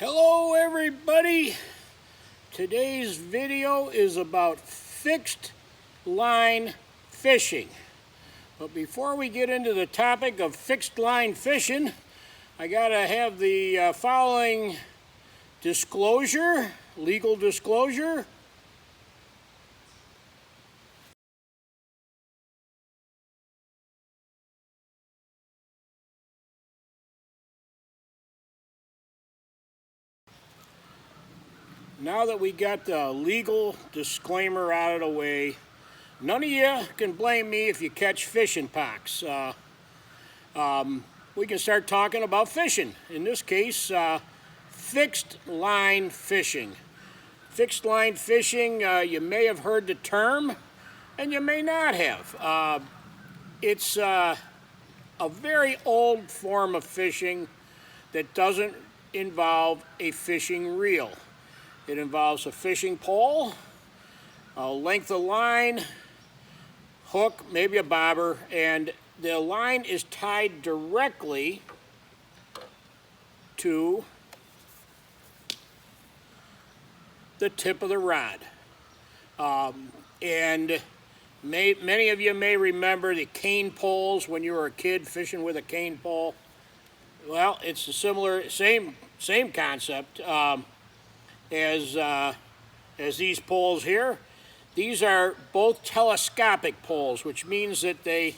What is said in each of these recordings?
Hello everybody! Today's video is about fixed line fishing. But before we get into the topic of fixed line fishing, I gotta have the following disclosure, legal disclosure. Now that we got the legal disclaimer out of the way, none of you can blame me if you catch fishing pox. We can start talking about fishing. In this case, fixed line fishing. Fixed line fishing, you may have heard the term, and you may not have. It's a very old form of fishing that doesn't involve a fishing reel. It involves a fishing pole, a length of line, hook, maybe a bobber, and the line is tied directly to the tip of the rod. And many of you may remember the cane poles when you were a kid fishing with a cane pole. Well, it's a same concept. As these poles here. These are both telescopic poles, which means that they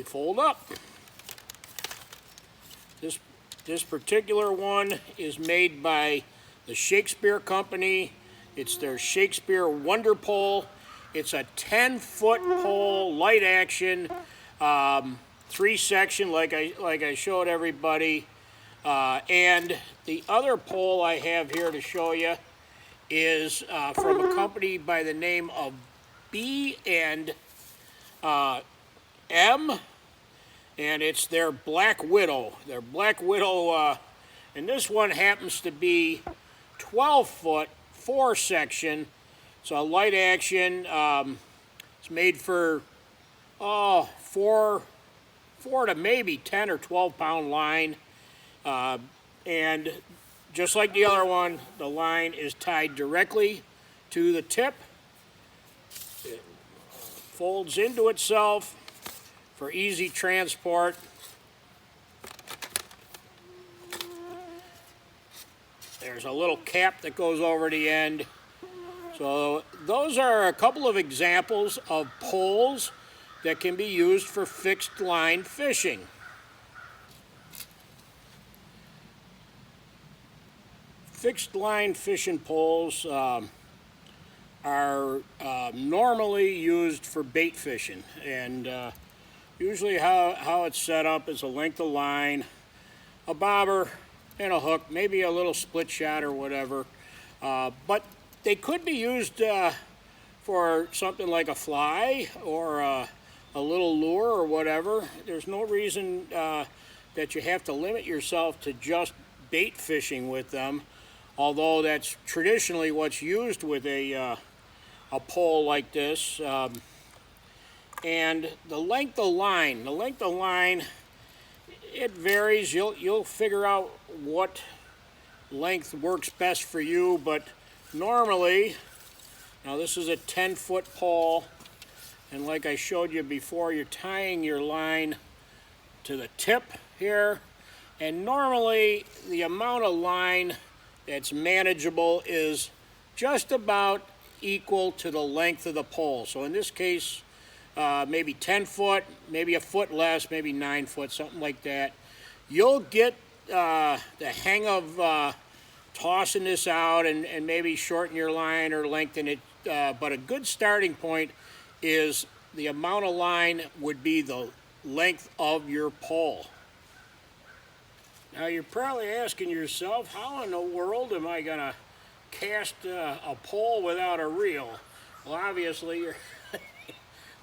fold up. This particular one is made by the Shakespeare Company. It's their Shakespeare Wonder Pole. It's a 10-foot pole, light action, 3-section, like I showed everybody. And the other pole I have here to show you is from a company by the name of B&M, and it's their Black Widow. Their Black Widow, and this one happens to be 12-foot, 4-section. It's a light action. It's made for 4 to maybe 10 or 12-pound line. And just like the other one, the line is tied directly to the tip. It folds into itself for easy transport. There's a little cap that goes over the end. So those are a couple of examples of poles that can be used for fixed line fishing. Fixed line fishing poles are normally used for bait fishing, and usually how it's set up is a length of line, a bobber, and a hook, maybe a little split shot or whatever. But they could be used for something like a fly or a little lure or whatever. There's no reason that you have to limit yourself to just bait fishing with them. Although that's traditionally what's used with a pole like this. And the length of line, it varies. You'll figure out what length works best for you, but normally, now this is a 10-foot pole, and like I showed you before, you're tying your line to the tip here, and normally the amount of line that's manageable is just about equal to the length of the pole. So in this case, maybe 10 foot, maybe a foot less, maybe 9 foot, something like that. You'll get the hang of tossing this out and maybe shorten your line or lengthen it. But a good starting point is the amount of line would be the length of your pole. Now you're probably asking yourself, how in the world am I gonna cast a pole without a reel? Well, obviously, you're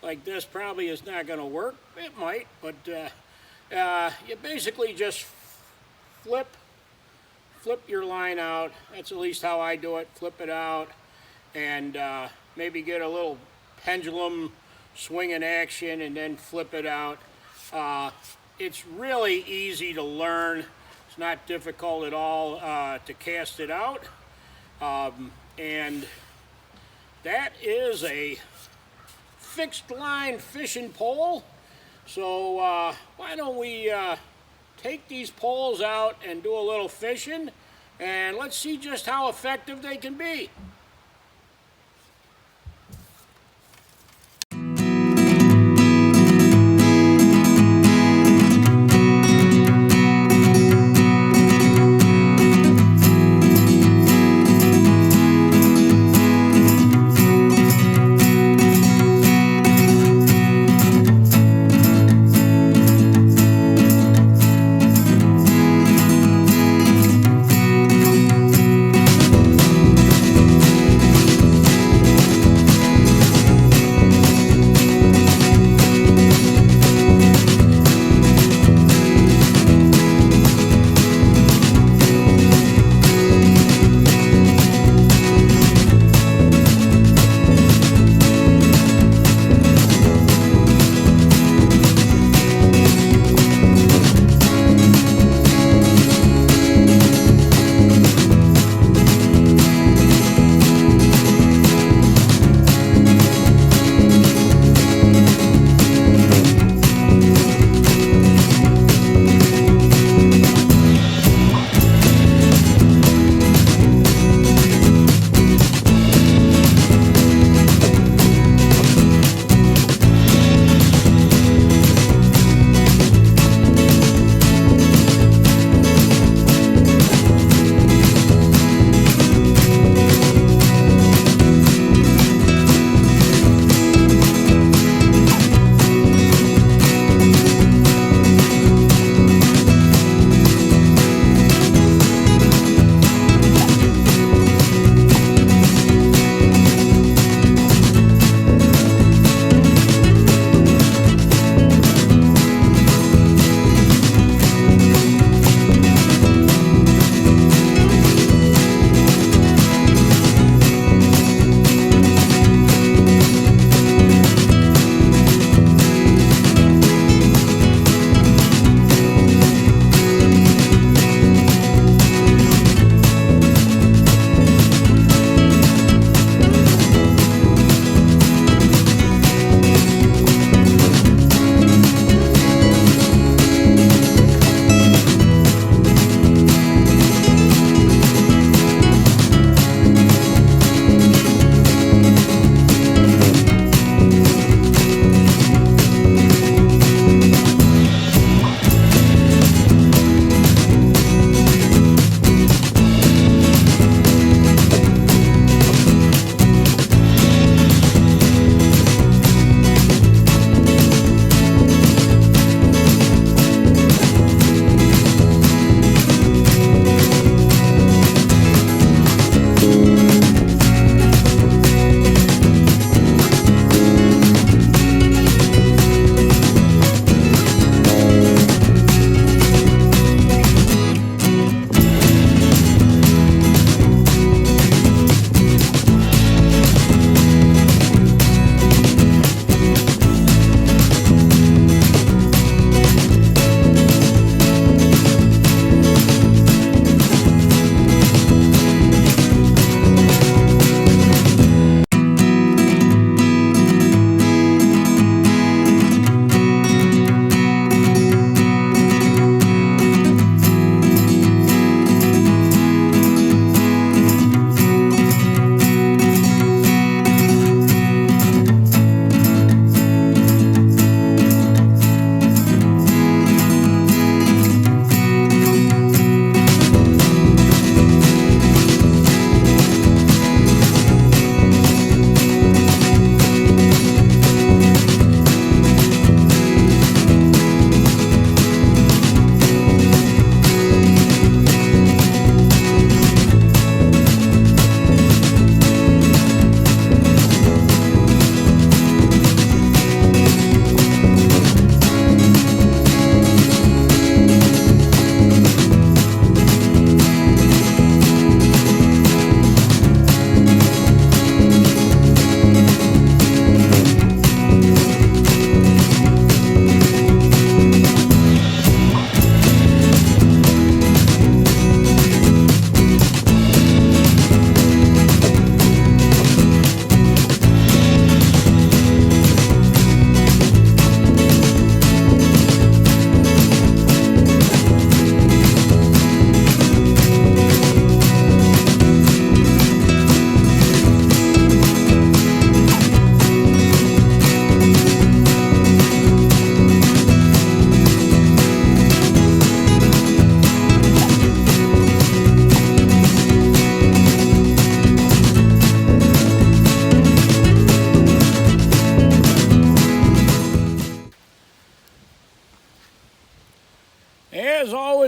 like this probably is not gonna work. It might, but you basically just flip your line out. That's at least how I do it. Flip it out, and maybe get a little pendulum swinging action, and then flip it out. It's really easy to learn. It's not difficult at all to cast it out. And that is a fixed line fishing pole. So why don't we take these poles out and do a little fishing, and let's see just how effective they can be.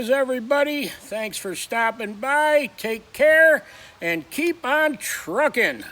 is, everybody. Thanks for stopping by. Take care and keep on trucking.